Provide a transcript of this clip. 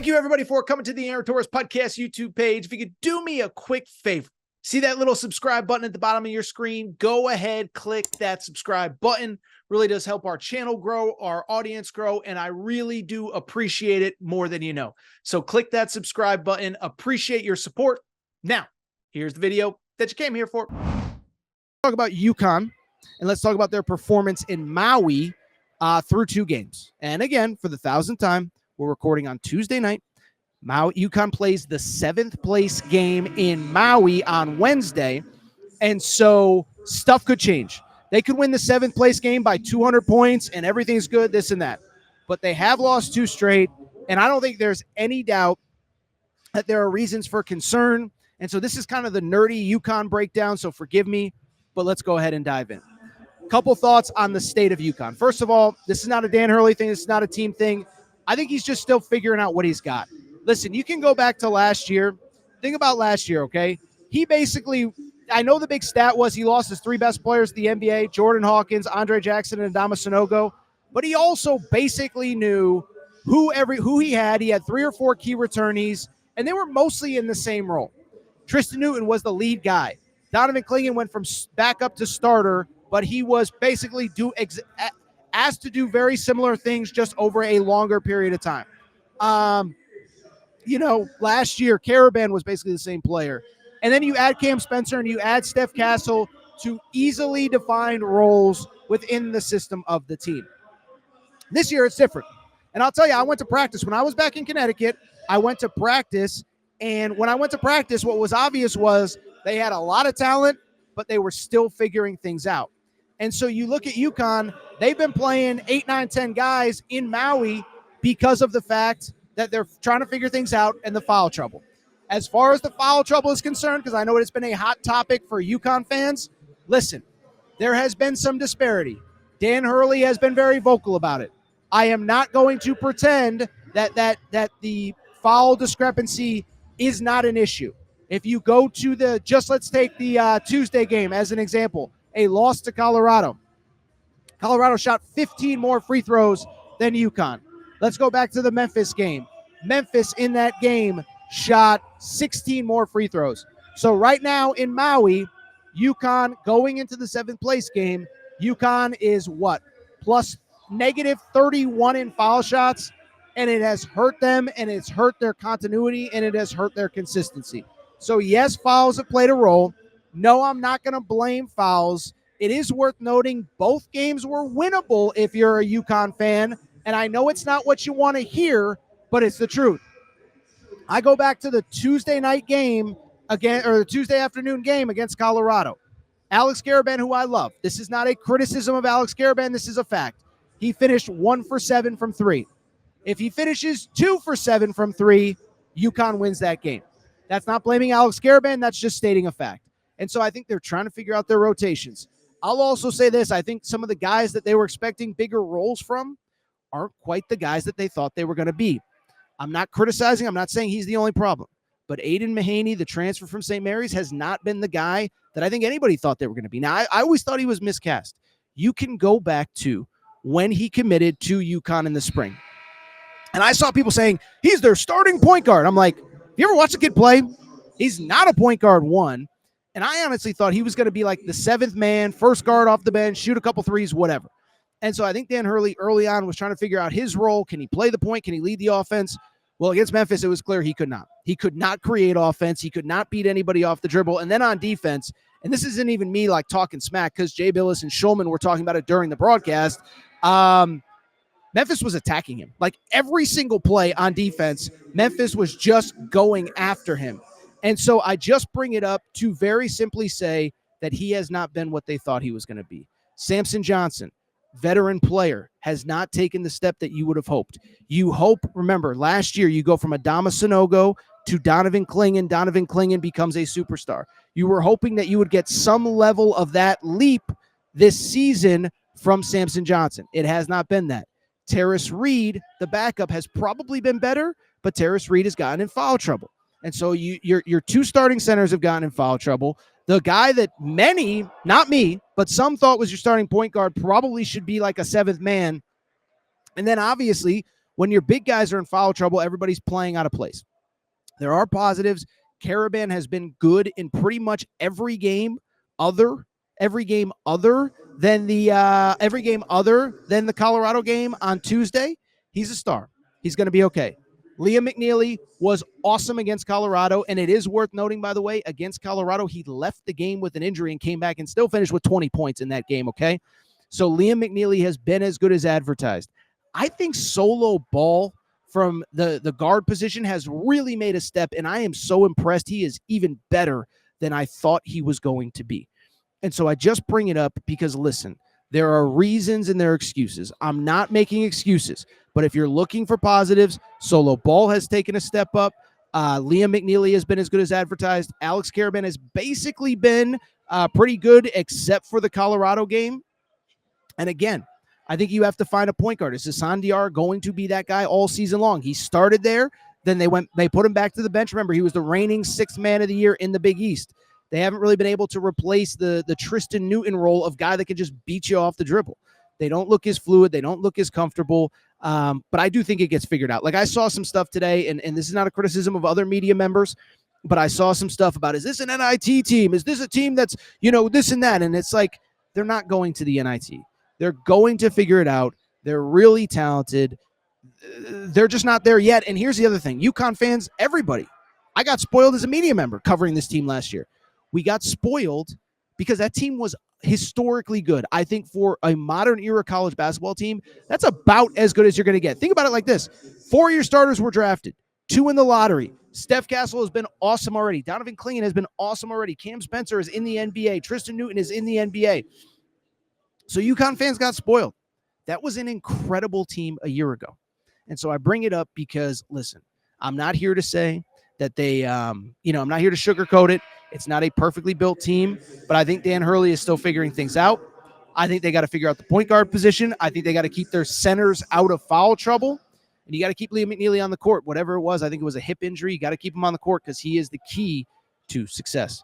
Thank you, everybody, for coming to the Aaron Torres Podcast YouTube page. If you could do me a quick favor, see that little subscribe button at the bottom of your screen? Go ahead, click that subscribe button. Really does help our channel grow, our audience grow, and I really do appreciate it more than you know. So click that subscribe button. Appreciate your support. Now, here's the video that you came here for. Talk about UConn, and let's talk about their performance in Maui through 2 games. And again, for the 1,000th time, we're recording on Tuesday night. UConn plays the 7th place game in Maui on Wednesday. And so stuff could change. They could win the 7th place game by 200 points and everything's good, this and that. But they have lost 2 straight. And I don't think there's any doubt that there are reasons for concern. And so this is kind of the nerdy UConn breakdown. So forgive me, but let's go ahead and dive in. Couple thoughts on the state of UConn. First of all, this is not a Dan Hurley thing. This is not a team thing. I think he's just still figuring out what he's got. Listen, you can go back to last year. Think about last year, okay? He basically, I know the big stat was he lost his 3 best players in the NBA, Jordan Hawkins, Andre Jackson, and Adama Sanogo, but he also basically knew who he had. He had 3 or 4 key returnees, and they were mostly in the same role. Tristan Newton was the lead guy. Donovan Clingan went from backup to starter, but he was basically asked to do very similar things just over a longer period of time. Last year, Caravan was basically the same player. And then you add Cam Spencer and you add Steph Castle to easily defined roles within the system of the team. This year, it's different. And I'll tell you, I went to practice. When I was back in Connecticut, I went to practice. And when I went to practice, what was obvious was they had a lot of talent, but they were still figuring things out. And so you look at UConn, they've been playing 8, 9, 10 guys in Maui because of the fact that they're trying to figure things out and the foul trouble. As far as the foul trouble is concerned, because I know it's been a hot topic for UConn fans, listen, there has been some disparity. Dan Hurley has been very vocal about it. I am not going to pretend that the foul discrepancy is not an issue. If you go to let's take the Tuesday game as an example, a loss to Colorado. Colorado shot 15 more free throws than UConn. Let's go back to the Memphis game. Memphis in that game shot 16 more free throws. So right now in Maui, UConn going into the 7th place game, UConn is what? Plus negative 31 in foul shots, and it has hurt them, and it's hurt their continuity, and it has hurt their consistency. So yes, fouls have played a role. No, I'm not going to blame fouls. It is worth noting both games were winnable if you're a UConn fan, and I know it's not what you want to hear, but it's the truth. I go back to the Tuesday night game again, or the Tuesday afternoon game against Colorado. Alex Garabin, who I love. This is not a criticism of Alex Garabin. This is a fact. He finished 1 for 7 from 3. If he finishes 2 for 7 from 3, UConn wins that game. That's not blaming Alex Garabin. That's just stating a fact. And so I think they're trying to figure out their rotations. I'll also say this. I think some of the guys that they were expecting bigger roles from aren't quite the guys that they thought they were going to be. I'm not criticizing. I'm not saying he's the only problem. But Aiden Mahaney, the transfer from St. Mary's, has not been the guy that I think anybody thought they were going to be. Now, I always thought he was miscast. You can go back to when he committed to UConn in the spring. And I saw people saying, he's their starting point guard. I'm like, have you ever watched a kid play? He's not a point guard, one. And I honestly thought he was going to be like the 7th man, first guard off the bench, shoot a couple threes, whatever. And so I think Dan Hurley early on was trying to figure out his role. Can he play the point? Can he lead the offense? Well, against Memphis, it was clear he could not. He could not create offense. He could not beat anybody off the dribble. And then on defense, and this isn't even me like talking smack because Jay Billis and Schulman were talking about it during the broadcast. Memphis was attacking him. Like every single play on defense, Memphis was just going after him. And so I just bring it up to very simply say that he has not been what they thought he was going to be. Samson Johnson, veteran player, has not taken the step that you would have hoped. You hope, remember, last year you go from Adama Sanogo to Donovan Clingan. Donovan Clingan becomes a superstar. You were hoping that you would get some level of that leap this season from Samson Johnson. It has not been that. Terrace Reed, the backup, has probably been better, but Terrace Reed has gotten in foul trouble. And so your 2 starting centers have gotten in foul trouble. The guy that many, not me, but some thought was your starting point guard probably should be like a 7th man. And then obviously When your big guys are in foul trouble, everybody's playing out of place. There are positives. Caravan has been good in pretty much every game other than the Colorado game on Tuesday. He's a star. He's going to be okay. Liam McNeely was awesome against Colorado, and it is worth noting, by the way, against Colorado, he left the game with an injury and came back and still finished with 20 points in that game, okay? So Liam McNeely has been as good as advertised. I think Solo Ball from the guard position has really made a step, and I am so impressed. He is even better than I thought he was going to be. And so I just bring it up because, listen, there are reasons and there are excuses. I'm not making excuses, but if you're looking for positives, Solo Ball has taken a step up. Liam McNeely has been as good as advertised. Alex Caravan has basically been pretty good except for the Colorado game. And again, I think you have to find a point guard. Is Hassan Diarra going to be that guy all season long? He started there, then they put him back to the bench. Remember, he was the reigning sixth man of the year in the Big East. They haven't really been able to replace the Tristan Newton role of guy that can just beat you off the dribble. They don't look as fluid. They don't look as comfortable. But I do think it gets figured out. Like I saw some stuff today, and this is not a criticism of other media members, but I saw some stuff about, is this an NIT team? Is this a team that's, this and that? And it's like, they're not going to the NIT. They're going to figure it out. They're really talented. They're just not there yet. And here's the other thing. UConn fans, everybody. I got spoiled as a media member covering this team last year. We got spoiled because that team was historically good. I think for a modern era college basketball team, that's about as good as you're going to get. Think about it like this. 4 of your starters were drafted, 2 in the lottery. Steph Castle has been awesome already. Donovan Clingan has been awesome already. Cam Spencer is in the NBA. Tristan Newton is in the NBA. So UConn fans got spoiled. That was an incredible team a year ago. And so I bring it up because, listen, I'm not here to say that they, I'm not here to sugarcoat it. It's not a perfectly built team, but I think Dan Hurley is still figuring things out. I think they got to figure out the point guard position. I think they got to keep their centers out of foul trouble. And you got to keep Liam McNeely on the court. Whatever it was, I think it was a hip injury. You got to keep him on the court because he is the key to success.